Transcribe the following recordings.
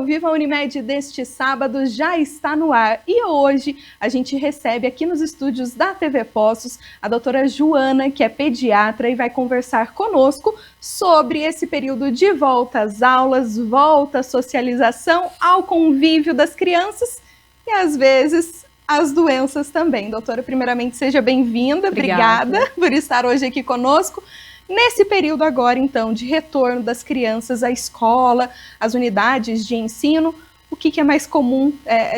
Viva Unimed deste sábado já está no ar e hoje a gente recebe aqui nos estúdios da TV Poços a doutora Joana, que é pediatra e vai conversar conosco sobre esse período de volta às aulas, volta à socialização, ao convívio das crianças e às vezes as doenças também. Doutora, primeiramente seja bem-vinda, obrigada por estar hoje aqui conosco. Nesse período agora, então, de retorno das crianças à escola, às unidades de ensino, o que é mais comum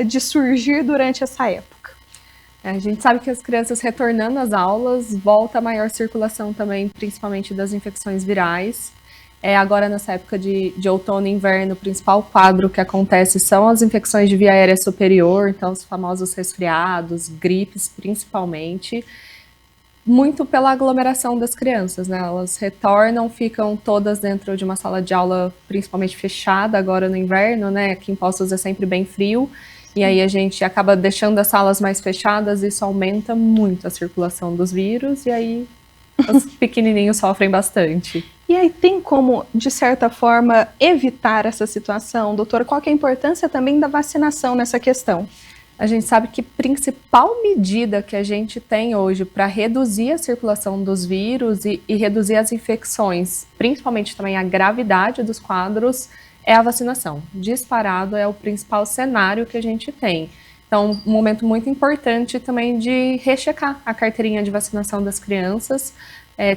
de surgir durante essa época? A gente sabe que as crianças retornando às aulas, volta a maior circulação também, principalmente das infecções virais. Agora, nessa época de outono e inverno, o principal quadro que acontece são as infecções de via aérea superior, então os famosos resfriados, gripes principalmente, muito pela aglomeração das crianças, né? Elas retornam, ficam todas dentro de uma sala de aula, principalmente fechada agora no inverno, né? Aqui em Poços é sempre bem frio, e aí a gente acaba deixando as salas mais fechadas, isso aumenta muito a circulação dos vírus, e aí os pequenininhos sofrem bastante. E aí tem como, de certa forma, evitar essa situação? Doutora, qual que é a importância também da vacinação nessa questão? A gente sabe que a principal medida que a gente tem hoje para reduzir a circulação dos vírus e reduzir as infecções, principalmente também a gravidade dos quadros, é a vacinação. Disparado é o principal cenário que a gente tem. Então, um momento muito importante também de rechecar a carteirinha de vacinação das crianças,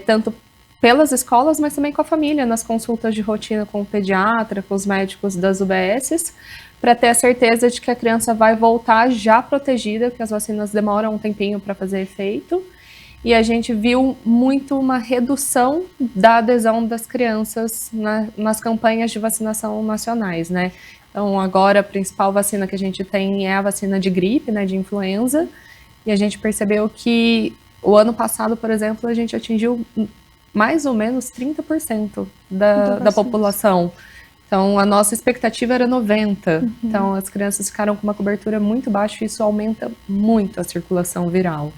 tanto pelas escolas, mas também com a família, nas consultas de rotina com o pediatra, com os médicos das UBSs, para ter a certeza de que a criança vai voltar já protegida, porque as vacinas demoram um tempinho para fazer efeito. E a gente viu muito uma redução da adesão das crianças nas campanhas de vacinação nacionais, né? Então, agora a principal vacina que a gente tem é a vacina de gripe, né, de influenza, e a gente percebeu que o ano passado, por exemplo, a gente atingiu mais ou menos 30% da população. Então, a nossa expectativa era 90%. Então, as crianças ficaram com uma cobertura muito baixa e isso aumenta muito a circulação viral.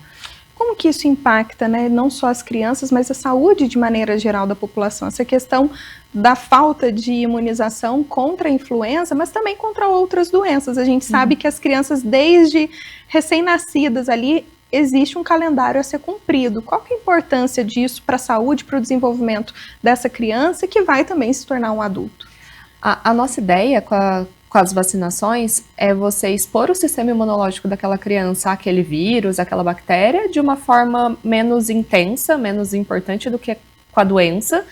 Como que isso impacta, né, não só as crianças, mas a saúde de maneira geral da população? Essa questão da falta de imunização contra a influenza, mas também contra outras doenças. A gente sabe que as crianças, desde recém-nascidas ali, existe um calendário a ser cumprido. Qual que é a importância disso para a saúde, para o desenvolvimento dessa criança, que vai também se tornar um adulto? A nossa ideia com as vacinações é você expor o sistema imunológico daquela criança àquele vírus, àquela bactéria, de uma forma menos intensa, menos importante do que com a doença,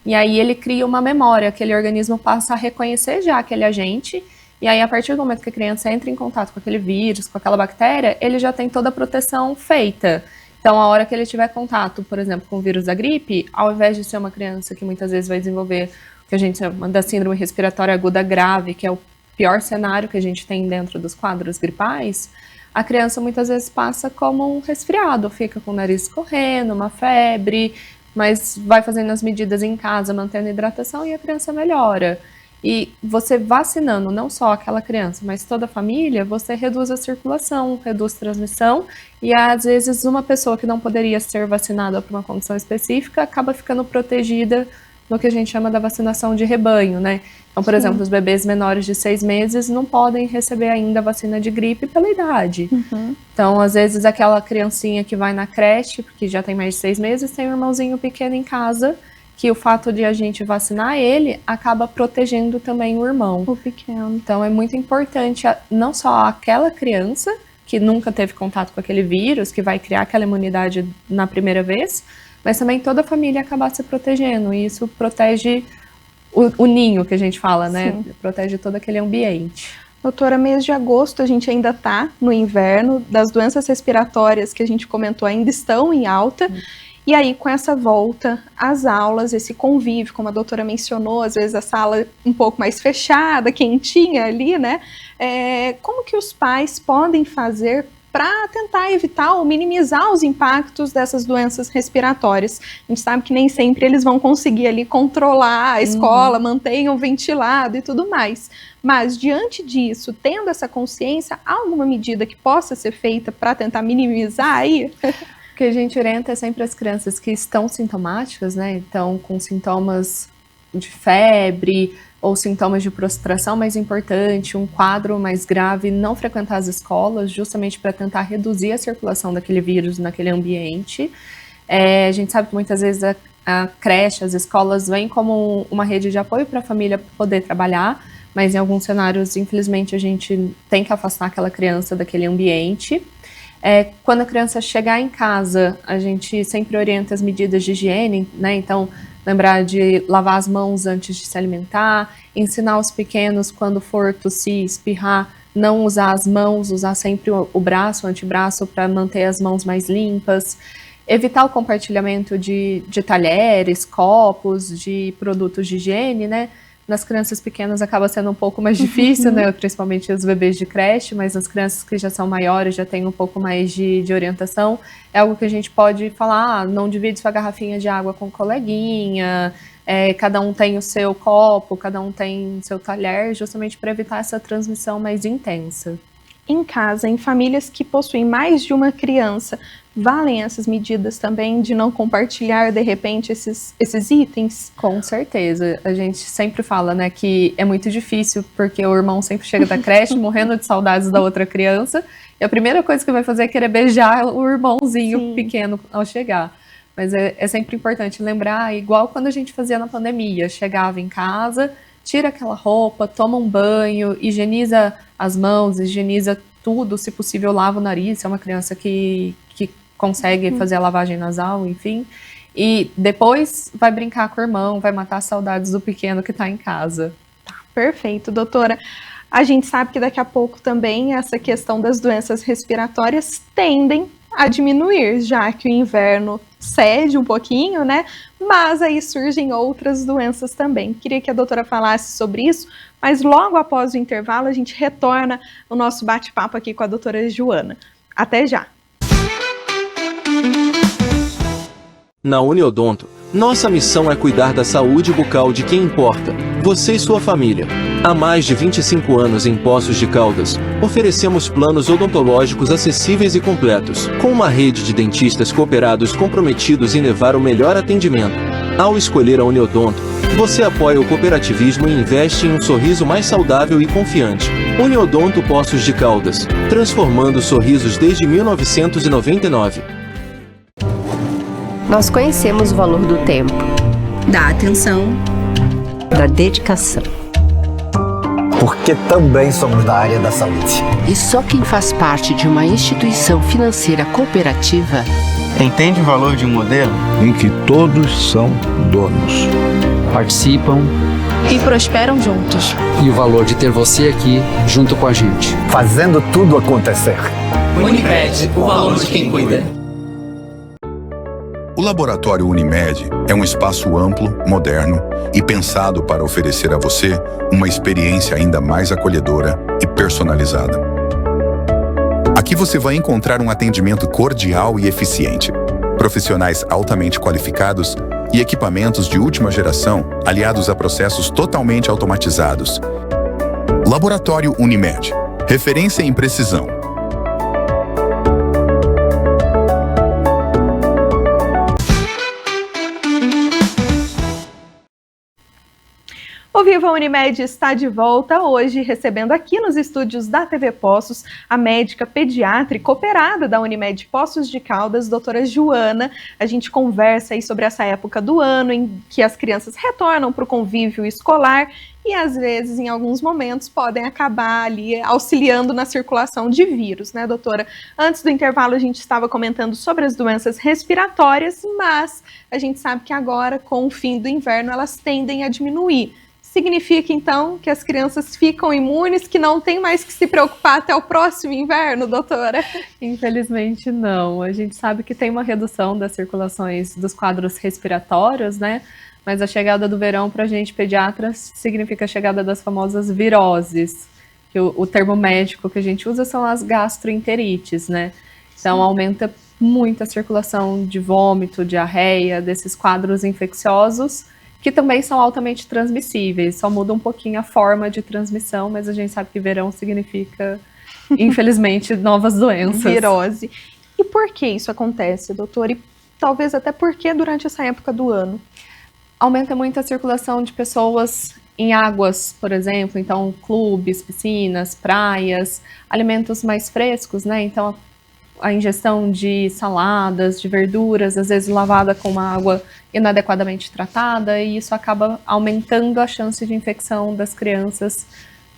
e aí ele cria uma memória, aquele organismo passa a reconhecer já aquele agente, e aí a partir do momento que a criança entra em contato com aquele vírus, com aquela bactéria, ele já tem toda a proteção feita. Então, a hora que ele tiver contato, por exemplo, com o vírus da gripe, ao invés de ser uma criança que muitas vezes vai desenvolver o que a gente chama da síndrome respiratória aguda grave, que é o pior cenário que a gente tem dentro dos quadros gripais, a criança muitas vezes passa como um resfriado, fica com o nariz escorrendo, uma febre, mas vai fazendo as medidas em casa, mantendo a hidratação e a criança melhora. E você vacinando não só aquela criança, mas toda a família, você reduz a circulação, reduz a transmissão e às vezes uma pessoa que não poderia ser vacinada por uma condição específica acaba ficando protegida no que a gente chama da vacinação de rebanho, né? Então, por exemplo, os bebês menores de 6 meses não podem receber ainda a vacina de gripe pela idade. Então, às vezes, aquela criancinha que vai na creche, porque já tem mais de 6 meses, tem um irmãozinho pequeno em casa, que o fato de a gente vacinar ele acaba protegendo também o irmão. O pequeno. Então, é muito importante não só aquela criança que nunca teve contato com aquele vírus, que vai criar aquela imunidade na primeira vez, mas também toda a família acabar se protegendo, e isso protege o ninho, que a gente fala, né? Sim. Protege todo aquele ambiente. Doutora, mês de agosto a gente ainda está no inverno, das doenças respiratórias que a gente comentou ainda estão em alta, e aí com essa volta às aulas, esse convívio, como a doutora mencionou, às vezes a sala um pouco mais fechada, quentinha ali, né? Como que os pais podem fazer para tentar evitar ou minimizar os impactos dessas doenças respiratórias? A gente sabe que nem sempre eles vão conseguir ali controlar a escola, mantenham ventilado e tudo mais. Mas, diante disso, tendo essa consciência, há alguma medida que possa ser feita para tentar minimizar aí? O que a gente orienta é sempre as crianças que estão sintomáticas, né? Então, com sintomas de febre ou sintomas de prostração mais importante, um quadro mais grave, não frequentar as escolas, justamente para tentar reduzir a circulação daquele vírus naquele ambiente. A gente sabe que muitas vezes a creche, as escolas vêm como uma rede de apoio para a família poder trabalhar, mas em alguns cenários, infelizmente, a gente tem que afastar aquela criança daquele ambiente. Quando a criança chegar em casa, a gente sempre orienta as medidas de higiene, né? Então, lembrar de lavar as mãos antes de se alimentar, ensinar os pequenos, quando for tossir, espirrar, não usar as mãos, usar sempre o braço, o antebraço, para manter as mãos mais limpas. Evitar o compartilhamento de talheres, copos, de produtos de higiene, né? Nas crianças pequenas acaba sendo um pouco mais difícil, né? Principalmente os bebês de creche, mas nas crianças que já são maiores, já tem um pouco mais de orientação. É algo que a gente pode falar, não divide sua garrafinha de água com o coleguinha, cada um tem o seu copo, cada um tem o seu talher, justamente para evitar essa transmissão mais intensa. Em casa, em famílias que possuem mais de uma criança, valem essas medidas também de não compartilhar, de repente, esses itens? Com certeza. A gente sempre fala, né, que é muito difícil, porque o irmão sempre chega da creche morrendo de saudades da outra criança, e a primeira coisa que vai fazer é querer beijar o irmãozinho Sim. pequeno ao chegar. Mas é sempre importante lembrar, igual quando a gente fazia na pandemia, chegava em casa, tira aquela roupa, toma um banho, higieniza as mãos, higieniza tudo, se possível lava o nariz, se é uma criança que consegue fazer a lavagem nasal, enfim. E depois vai brincar com o irmão, vai matar as saudades do pequeno que está em casa. Tá, perfeito, doutora. A gente sabe que daqui a pouco também essa questão das doenças respiratórias tendem a diminuir, já que o inverno cede um pouquinho, né? Mas aí surgem outras doenças também. Queria que a doutora falasse sobre isso, mas logo após o intervalo a gente retorna o nosso bate-papo aqui com a doutora Joana. Até já! Na Uniodonto, nossa missão é cuidar da saúde bucal de quem importa, você e sua família. Há mais de 25 anos em Poços de Caldas, oferecemos planos odontológicos acessíveis e completos, com uma rede de dentistas cooperados comprometidos em levar o melhor atendimento. Ao escolher a Uniodonto, você apoia o cooperativismo e investe em um sorriso mais saudável e confiante. Uniodonto Poços de Caldas, transformando sorrisos desde 1999. Nós conhecemos o valor do tempo, da atenção, da dedicação. Porque também somos da área da saúde. E só quem faz parte de uma instituição financeira cooperativa entende o valor de um modelo em que todos são donos, participam e prosperam juntos. E o valor de ter você aqui junto com a gente, fazendo tudo acontecer. Unimed, o valor de quem cuida. O Laboratório Unimed é um espaço amplo, moderno e pensado para oferecer a você uma experiência ainda mais acolhedora e personalizada. Aqui você vai encontrar um atendimento cordial e eficiente, profissionais altamente qualificados e equipamentos de última geração aliados a processos totalmente automatizados. Laboratório Unimed, referência em precisão. O Viva Unimed está de volta hoje, recebendo aqui nos estúdios da TV Poços a médica pediatra e cooperada da Unimed Poços de Caldas, doutora Joana. A gente conversa aí sobre essa época do ano em que as crianças retornam para o convívio escolar e às vezes, em alguns momentos, podem acabar ali auxiliando na circulação de vírus, né, doutora? Antes do intervalo a gente estava comentando sobre as doenças respiratórias, mas a gente sabe que agora, com o fim do inverno, elas tendem a diminuir. Significa, então, que as crianças ficam imunes, que não tem mais que se preocupar até o próximo inverno, doutora? Infelizmente, não. A gente sabe que tem uma redução das circulações dos quadros respiratórios, né? Mas a chegada do verão, para a gente, pediatras, significa a chegada das famosas viroses, que o termo médico que a gente usa são as gastroenterites, né? Então, Sim. Aumenta muito a circulação de vômito, diarreia, desses quadros infecciosos, que também são altamente transmissíveis, só muda um pouquinho a forma de transmissão, mas a gente sabe que verão significa, infelizmente, novas doenças. Virose. E por que isso acontece, doutor? E talvez até por que durante essa época do ano? Aumenta muito a circulação de pessoas em águas, por exemplo, então clubes, piscinas, praias, alimentos mais frescos, né? Então a ingestão de saladas, de verduras, às vezes lavada com uma água inadequadamente tratada, e isso acaba aumentando a chance de infecção das crianças,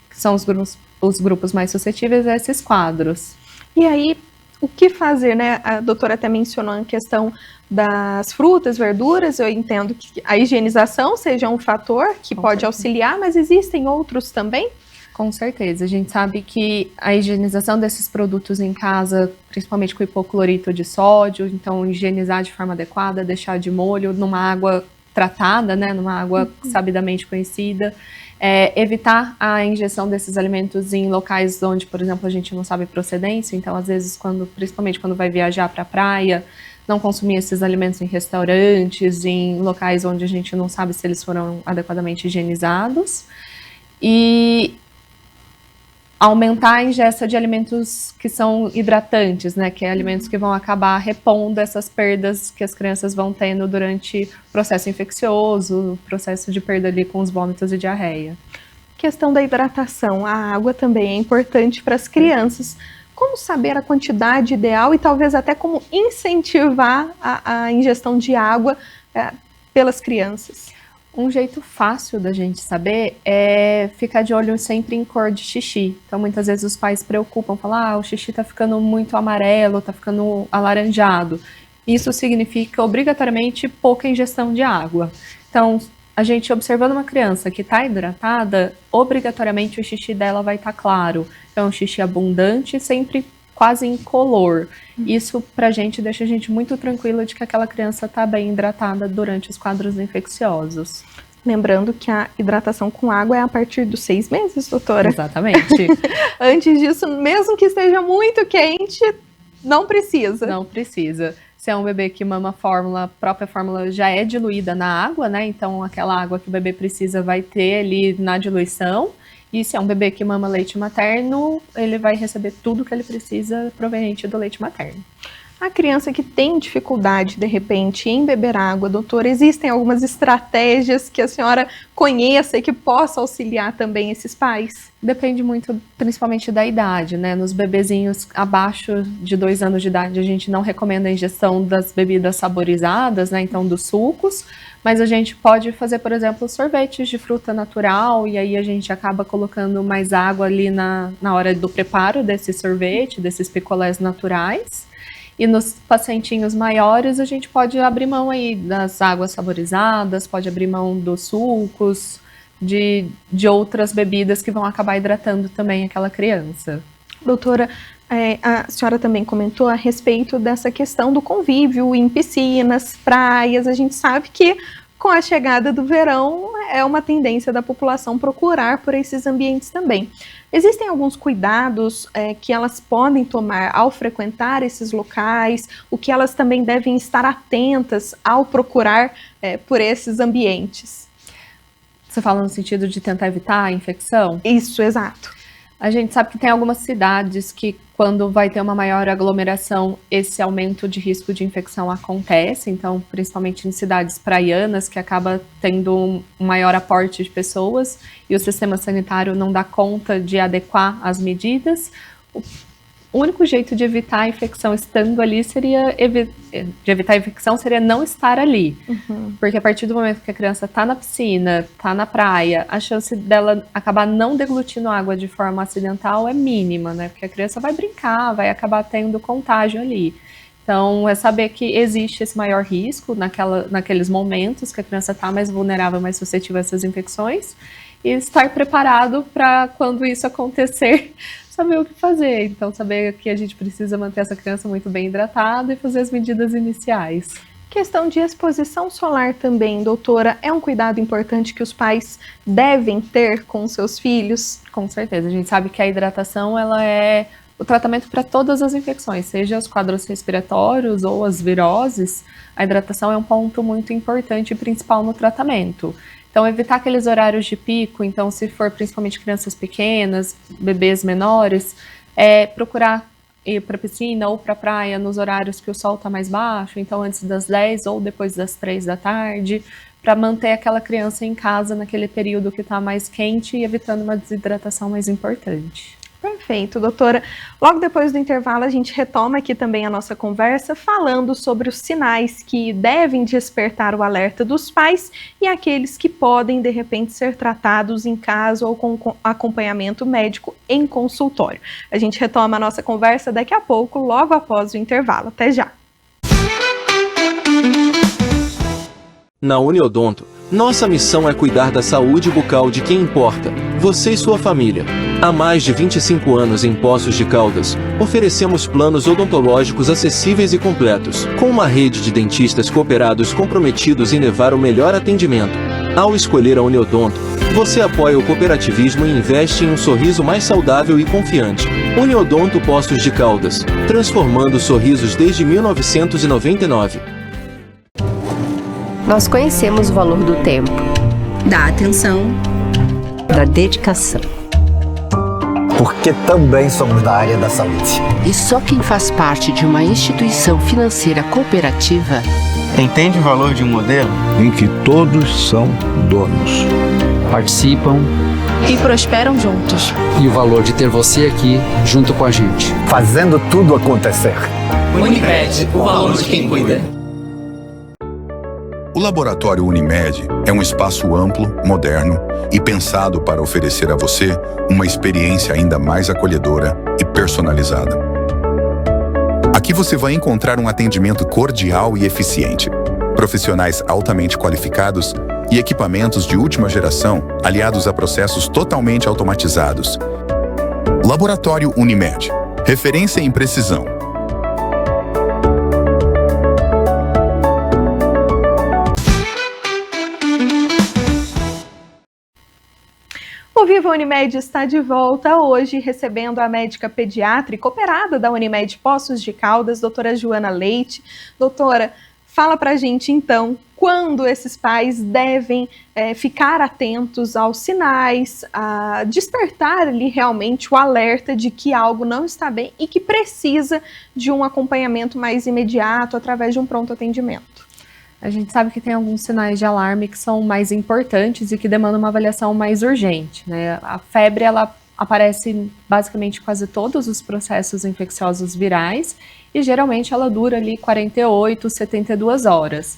que são os grupos mais suscetíveis a esses quadros. E aí, o que fazer, né? A doutora até mencionou a questão das frutas, verduras. Eu entendo que a higienização seja um fator que pode auxiliar, mas existem outros também? Com certeza. A gente sabe que a higienização desses produtos em casa, principalmente com hipoclorito de sódio, então higienizar de forma adequada, deixar de molho numa água tratada, né, numa água sabidamente conhecida, evitar a ingestão desses alimentos em locais onde, por exemplo, a gente não sabe procedência, então às vezes, principalmente quando vai viajar para a praia, não consumir esses alimentos em restaurantes, em locais onde a gente não sabe se eles foram adequadamente higienizados, e aumentar a ingesta de alimentos que são hidratantes, né, que é alimentos que vão acabar repondo essas perdas que as crianças vão tendo durante o processo infeccioso, o processo de perda ali com os vômitos e diarreia. Questão da hidratação, a água também é importante para as crianças. Como saber a quantidade ideal e talvez até como incentivar a ingestão de água pelas crianças? Um jeito fácil da gente saber é ficar de olho sempre em cor de xixi. Então, muitas vezes os pais se preocupam, falam, o xixi tá ficando muito amarelo, tá ficando alaranjado. Isso significa, obrigatoriamente, pouca ingestão de água. Então, a gente observando uma criança que está hidratada, obrigatoriamente o xixi dela vai estar claro. Então, um xixi abundante, sempre quase incolor. Isso pra gente deixa a gente muito tranquila de que aquela criança está bem hidratada durante os quadros infecciosos. Lembrando que a hidratação com água é a partir dos 6 meses, doutora? Exatamente. Antes disso, mesmo que esteja muito quente, não precisa. Não precisa. Se é um bebê que mama fórmula, a própria fórmula já é diluída na água, né? Então aquela água que o bebê precisa vai ter ali na diluição. E se é um bebê que mama leite materno, ele vai receber tudo que ele precisa proveniente do leite materno. A criança que tem dificuldade, de repente, em beber água, doutora, existem algumas estratégias que a senhora conheça e que possa auxiliar também esses pais? Depende muito, principalmente da idade, né? Nos bebezinhos abaixo de 2 anos de idade, a gente não recomenda a ingestão das bebidas saborizadas, né? Então, dos sucos, mas a gente pode fazer, por exemplo, sorvetes de fruta natural, e aí a gente acaba colocando mais água ali na hora do preparo desse sorvete, desses picolés naturais. E nos pacientinhos maiores, a gente pode abrir mão aí das águas saborizadas, pode abrir mão dos sucos, de outras bebidas que vão acabar hidratando também aquela criança. Doutora, a senhora também comentou a respeito dessa questão do convívio em piscinas, praias. A gente sabe que com a chegada do verão é uma tendência da população procurar por esses ambientes também. Existem alguns cuidados que elas podem tomar ao frequentar esses locais, o que elas também devem estar atentas ao procurar por esses ambientes? Você fala no sentido de tentar evitar a infecção? Isso, exato. A gente sabe que tem algumas cidades que, quando vai ter uma maior aglomeração, esse aumento de risco de infecção acontece. Então, principalmente em cidades praianas, que acaba tendo um maior aporte de pessoas e o sistema sanitário não dá conta de adequar as medidas. O único jeito de evitar a infecção estando ali seria não estar ali. Porque a partir do momento que a criança está na piscina, está na praia, a chance dela acabar não deglutindo água de forma acidental é mínima, né? Porque a criança vai brincar, vai acabar tendo contágio ali. Então, é saber que existe esse maior risco naqueles momentos que a criança está mais vulnerável, mais suscetível a essas infecções, e estar preparado para, quando isso acontecer, saber o que fazer. Então, saber que a gente precisa manter essa criança muito bem hidratada e fazer as medidas iniciais. Questão de exposição solar também, doutora, é um cuidado importante que os pais devem ter com seus filhos? Com certeza. A gente sabe que a hidratação, ela é o tratamento para todas as infecções, seja os quadros respiratórios ou as viroses. A hidratação é um ponto muito importante e principal no tratamento. Então, evitar aqueles horários de pico. Então, se for principalmente crianças pequenas, bebês menores, procurar ir para a piscina ou para a praia nos horários que o sol está mais baixo, então antes das 10 ou depois das 3 da tarde, para manter aquela criança em casa naquele período que está mais quente e evitando uma desidratação mais importante. Perfeito, doutora. Logo depois do intervalo, a gente retoma aqui também a nossa conversa, falando sobre os sinais que devem despertar o alerta dos pais e aqueles que podem, de repente, ser tratados em casa ou com acompanhamento médico em consultório. A gente retoma a nossa conversa daqui a pouco, logo após o intervalo. Até já! Na Uniodonto, nossa missão é cuidar da saúde bucal de quem importa, você e sua família. Há mais de 25 anos em Poços de Caldas, oferecemos planos odontológicos acessíveis e completos, com uma rede de dentistas cooperados comprometidos em levar o melhor atendimento. Ao escolher a Uniodonto, você apoia o cooperativismo e investe em um sorriso mais saudável e confiante. Uniodonto Poços de Caldas, transformando sorrisos desde 1999. Nós conhecemos o valor do tempo, da atenção, da dedicação. Porque também somos da área da saúde. E só quem faz parte de uma instituição financeira cooperativa entende o valor de um modelo em que todos são donos. Participam e prosperam juntos. E o valor de ter você aqui junto com a gente. Fazendo tudo acontecer. Unimed, o valor de quem cuida. O Laboratório Unimed é um espaço amplo, moderno e pensado para oferecer a você uma experiência ainda mais acolhedora e personalizada. Aqui você vai encontrar um atendimento cordial e eficiente, profissionais altamente qualificados e equipamentos de última geração aliados a processos totalmente automatizados. Laboratório Unimed, referência em precisão. O Viva Unimed está de volta hoje, recebendo a médica pediatra e cooperada da Unimed Poços de Caldas, doutora Joana Leite. Doutora, fala pra gente então, quando esses pais devem ficar atentos aos sinais, a despertar ali realmente o alerta de que algo não está bem e que precisa de um acompanhamento mais imediato através de um pronto atendimento. A gente sabe que tem alguns sinais de alarme que são mais importantes e que demandam uma avaliação mais urgente, né? A febre, ela aparece em basicamente quase todos os processos infecciosos virais e geralmente ela dura ali 48, 72 horas.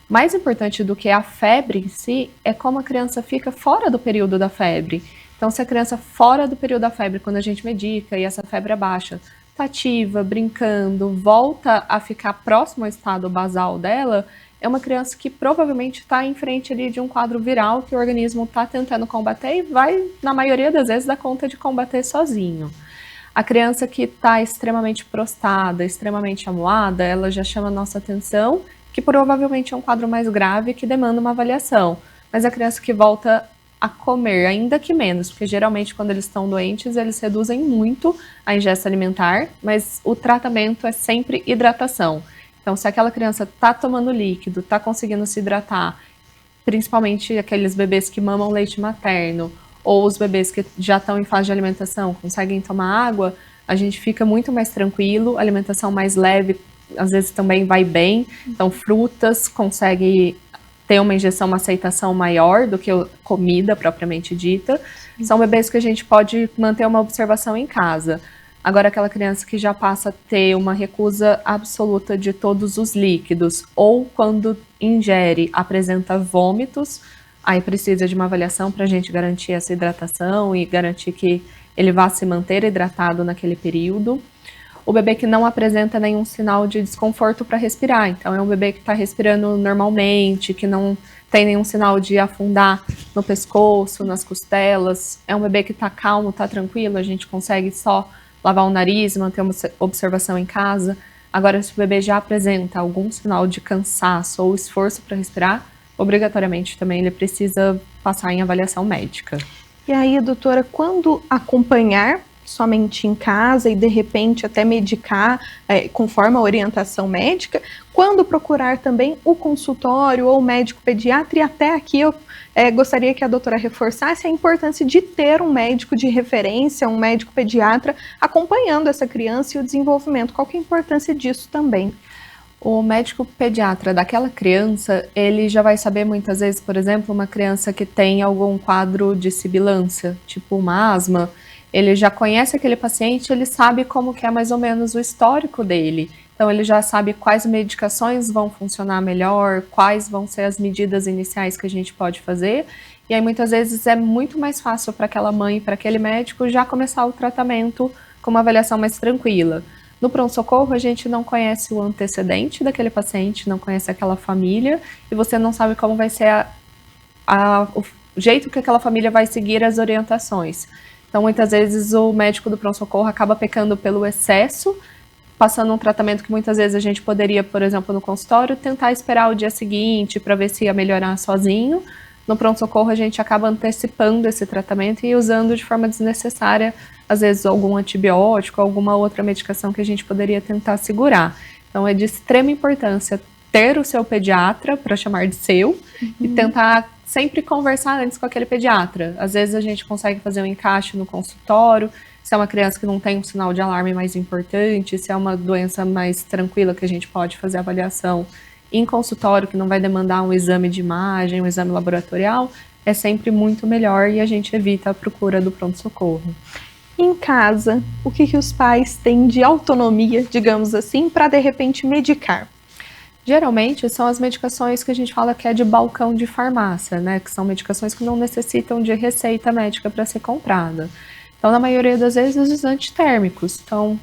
Mais importante do que a febre em si é como a criança fica fora do período da febre. Então, se a criança fora do período da febre, quando a gente medica e essa febre é baixa, está ativa, brincando, volta a ficar próximo ao estado basal dela, é uma criança que provavelmente está em frente ali de um quadro viral que o organismo está tentando combater e vai, na maioria das vezes, dar conta de combater sozinho. A criança que está extremamente prostrada, extremamente amuada, ela já chama a nossa atenção, que provavelmente é um quadro mais grave que demanda uma avaliação. Mas a criança que volta a comer, ainda que menos, porque geralmente quando eles estão doentes, eles reduzem muito a ingesta alimentar, mas o tratamento é sempre hidratação. Então, se aquela criança está tomando líquido, está conseguindo se hidratar, principalmente aqueles bebês que mamam leite materno, ou os bebês que já estão em fase de alimentação, conseguem tomar água, a gente fica muito mais tranquilo, alimentação mais leve, às vezes também vai bem, então frutas, consegue ter uma ingestão, uma aceitação maior do que comida propriamente dita. São bebês que a gente pode manter uma observação em casa. Agora, aquela criança que já passa a ter uma recusa absoluta de todos os líquidos, ou quando ingere, apresenta vômitos, aí precisa de uma avaliação para a gente garantir essa hidratação e garantir que ele vá se manter hidratado naquele período. O bebê que não apresenta nenhum sinal de desconforto para respirar, então é um bebê que está respirando normalmente, que não tem nenhum sinal de afundar no pescoço, nas costelas, é um bebê que está calmo, está tranquilo, a gente consegue só lavar o nariz, manter uma observação em casa. Agora, se o bebê já apresenta algum sinal de cansaço ou esforço para respirar, obrigatoriamente também ele precisa passar em avaliação médica. E aí, doutora, quando acompanhar somente em casa e de repente até medicar conforme a orientação médica, quando procurar também o consultório ou o médico pediatra, e até aqui eu gostaria que a doutora reforçasse a importância de ter um médico de referência, um médico pediatra acompanhando essa criança e o desenvolvimento. Qual que é a importância disso também? O médico pediatra daquela criança, ele já vai saber muitas vezes, por exemplo, uma criança que tem algum quadro de sibilância, tipo uma asma, ele já conhece aquele paciente, ele sabe como que é mais ou menos o histórico dele. Então ele já sabe quais medicações vão funcionar melhor, quais vão ser as medidas iniciais que a gente pode fazer. E aí muitas vezes é muito mais fácil para aquela mãe, para aquele médico já começar o tratamento com uma avaliação mais tranquila. No pronto-socorro, a gente não conhece o antecedente daquele paciente, não conhece aquela família, e você não sabe como vai ser o jeito que aquela família vai seguir as orientações. Então, muitas vezes, o médico do pronto-socorro acaba pecando pelo excesso, passando um tratamento que muitas vezes a gente poderia, por exemplo, no consultório, tentar esperar o dia seguinte para ver se ia melhorar sozinho. No pronto-socorro, a gente acaba antecipando esse tratamento e usando de forma desnecessária, às vezes, algum antibiótico, alguma outra medicação que a gente poderia tentar segurar. Então, é de extrema importância ter o seu pediatra, para chamar de seu, e tentar sempre conversar antes com aquele pediatra. Às vezes, a gente consegue fazer um encaixe no consultório, se é uma criança que não tem um sinal de alarme mais importante, se é uma doença mais tranquila que a gente pode fazer avaliação em consultório, que não vai demandar um exame de imagem, um exame laboratorial, é sempre muito melhor e a gente evita a procura do pronto-socorro. Em casa, o que os pais têm de autonomia, digamos assim, para de repente medicar? Geralmente são as medicações que a gente fala que é de balcão de farmácia, né? Que são medicações que não necessitam de receita médica para ser comprada. Então, na maioria das vezes, os antitérmicos. Então,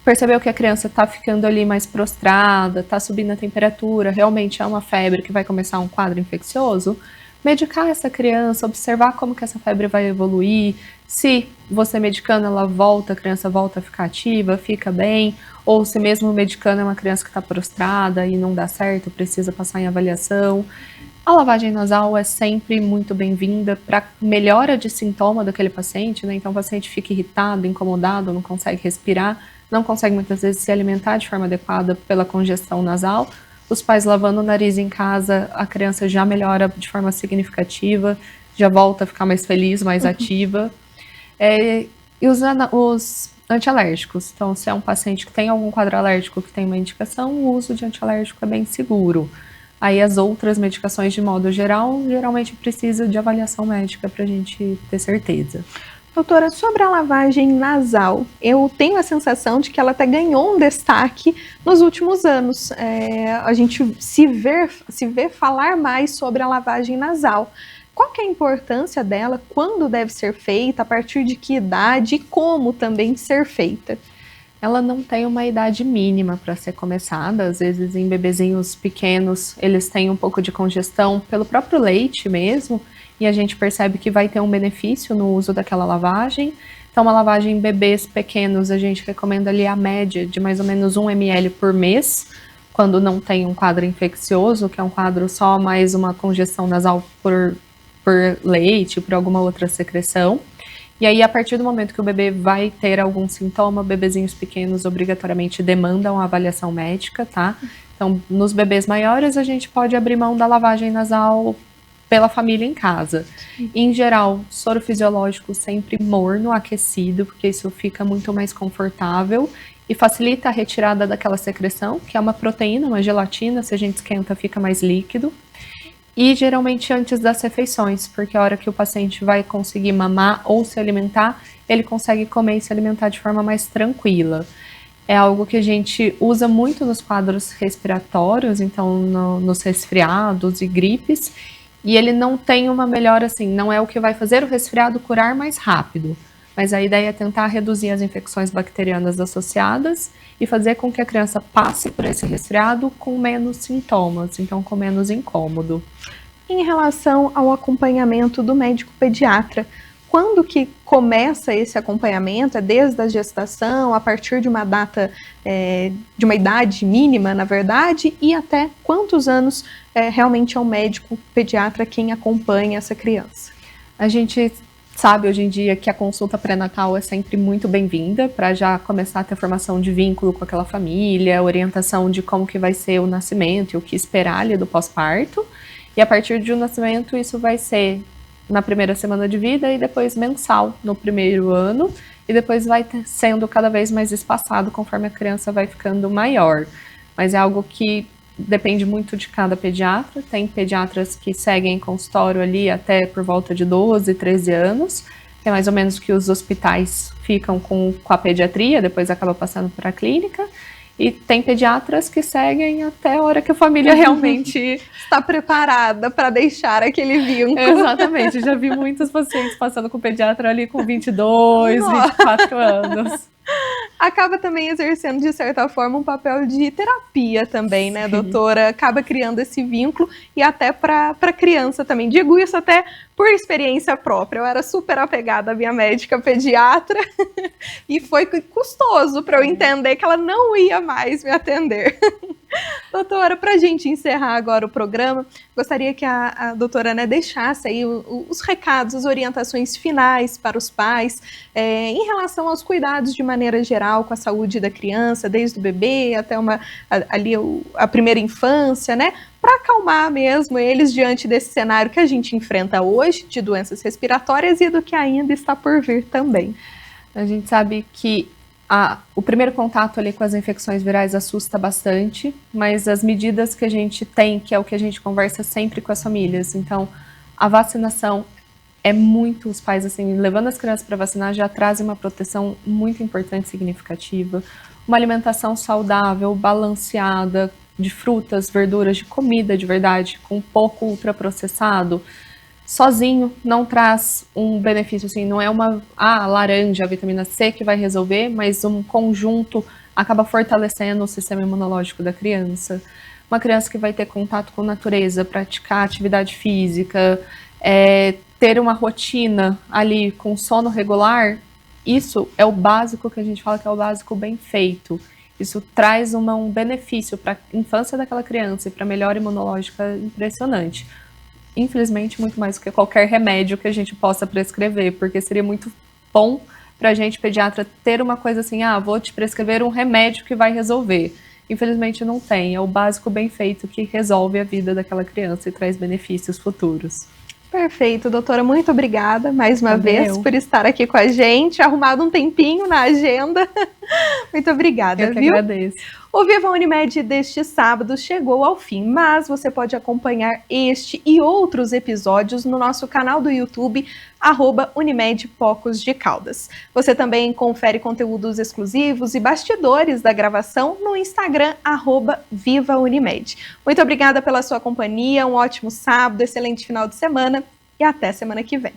percebeu que a criança está ficando ali mais prostrada, está subindo a temperatura, realmente é uma febre que vai começar um quadro infeccioso, medicar essa criança, observar como que essa febre vai evoluir, se você medicando ela volta, a criança volta a ficar ativa, fica bem, ou se mesmo medicando é uma criança que está prostrada e não dá certo, precisa passar em avaliação. A lavagem nasal é sempre muito bem-vinda para melhora de sintoma daquele paciente, né? Então o paciente fica irritado, incomodado, não consegue respirar, não consegue muitas vezes se alimentar de forma adequada pela congestão nasal. Os pais lavando o nariz em casa, a criança já melhora de forma significativa, já volta a ficar mais feliz, mais ativa. E os antialérgicos. Então, se é um paciente que tem algum quadro alérgico que tem uma indicação, o uso de antialérgico é bem seguro. Aí as outras medicações, de modo geral, geralmente precisa de avaliação médica para a gente ter certeza. Doutora, sobre a lavagem nasal, eu tenho a sensação de que ela até ganhou um destaque nos últimos anos. A gente se vê falar mais sobre a lavagem nasal. Qual que é a importância dela, quando deve ser feita, a partir de que idade e como também ser feita? Ela não tem uma idade mínima para ser começada. Às vezes, em bebezinhos pequenos, eles têm um pouco de congestão pelo próprio leite mesmo, e a gente percebe que vai ter um benefício no uso daquela lavagem. Então, uma lavagem em bebês pequenos, a gente recomenda ali a média de mais ou menos 1 ml por mês, quando não tem um quadro infeccioso, que é um quadro só mais uma congestão nasal por leite, por alguma outra secreção. E aí, a partir do momento que o bebê vai ter algum sintoma, bebezinhos pequenos obrigatoriamente demandam a avaliação médica, tá? Então, nos bebês maiores, a gente pode abrir mão da lavagem nasal pela família em casa. Em geral, soro fisiológico sempre morno, aquecido, porque isso fica muito mais confortável e facilita a retirada daquela secreção, que é uma proteína, uma gelatina, se a gente esquenta fica mais líquido. E geralmente antes das refeições, porque a hora que o paciente vai conseguir mamar ou se alimentar, ele consegue comer e se alimentar de forma mais tranquila. É algo que a gente usa muito nos quadros respiratórios, então nos resfriados e gripes, e ele não tem uma melhora assim, não é o que vai fazer o resfriado curar mais rápido, mas a ideia é tentar reduzir as infecções bacterianas associadas e fazer com que a criança passe por esse resfriado com menos sintomas, então com menos incômodo. Em relação ao acompanhamento do médico pediatra, quando que começa esse acompanhamento? É desde a gestação, a partir de uma data, de uma idade mínima, na verdade, e até quantos anos realmente é o médico pediatra quem acompanha essa criança? A gente sabe hoje em dia que a consulta pré-natal é sempre muito bem-vinda para já começar a ter formação de vínculo com aquela família, orientação de como que vai ser o nascimento e o que esperar ali do pós-parto. E a partir de um nascimento isso vai ser na primeira semana de vida e depois mensal no primeiro ano e depois vai sendo cada vez mais espaçado conforme a criança vai ficando maior. mas é algo que depende muito de cada pediatra. Tem pediatras que seguem em consultório ali até por volta de 12, 13 anos, que é mais ou menos que os hospitais ficam com a pediatria, depois acaba passando para a clínica. E tem pediatras que seguem até a hora que a família realmente está preparada para deixar aquele vínculo. Exatamente, já vi muitos pacientes passando com o pediatra ali com 22, 24 anos. Acaba também exercendo, de certa forma, um papel de terapia também, né, doutora? Acaba criando esse vínculo e até para a criança também. Digo isso até por experiência própria. Eu era super apegada à minha médica pediatra e foi custoso para eu entender que ela não ia mais me atender. Doutora, para a gente encerrar agora o programa, gostaria que a doutora, né, deixasse aí os recados, as orientações finais para os pais em relação aos cuidados de maneira geral com a saúde da criança, desde o bebê até a primeira infância, né? Para acalmar mesmo eles diante desse cenário que a gente enfrenta hoje, de doenças respiratórias e do que ainda está por vir também. A gente sabe que o primeiro contato ali com as infecções virais assusta bastante, mas as medidas que a gente tem, que é o que a gente conversa sempre com as famílias, então a vacinação é muito, os pais assim, levando as crianças para vacinar já trazem uma proteção muito importante, significativa, uma alimentação saudável, balanceada, de frutas, verduras, de comida de verdade, com pouco ultraprocessado, sozinho não traz um benefício, assim, não é a laranja, a vitamina C que vai resolver, mas um conjunto acaba fortalecendo o sistema imunológico da criança. Uma criança que vai ter contato com a natureza, praticar atividade física, ter uma rotina ali com sono regular, isso é o básico que a gente fala que é o básico bem feito. Isso traz um benefício para a infância daquela criança e para a melhora imunológica impressionante. Infelizmente, muito mais do que qualquer remédio que a gente possa prescrever, porque seria muito bom para a gente, pediatra, ter uma coisa assim, vou te prescrever um remédio que vai resolver. Infelizmente não tem, é o básico bem feito que resolve a vida daquela criança e traz benefícios futuros. Perfeito, doutora, muito obrigada mais uma vez por estar aqui com a gente, arrumado um tempinho na agenda. Muito obrigada, Eu que agradeço. O Viva Unimed deste sábado chegou ao fim, mas você pode acompanhar este e outros episódios no nosso canal do YouTube, @Unimed Pocos de Caldas. Você também confere conteúdos exclusivos e bastidores da gravação no Instagram, @VivaUnimed. Muito obrigada pela sua companhia, um ótimo sábado, excelente final de semana e até semana que vem.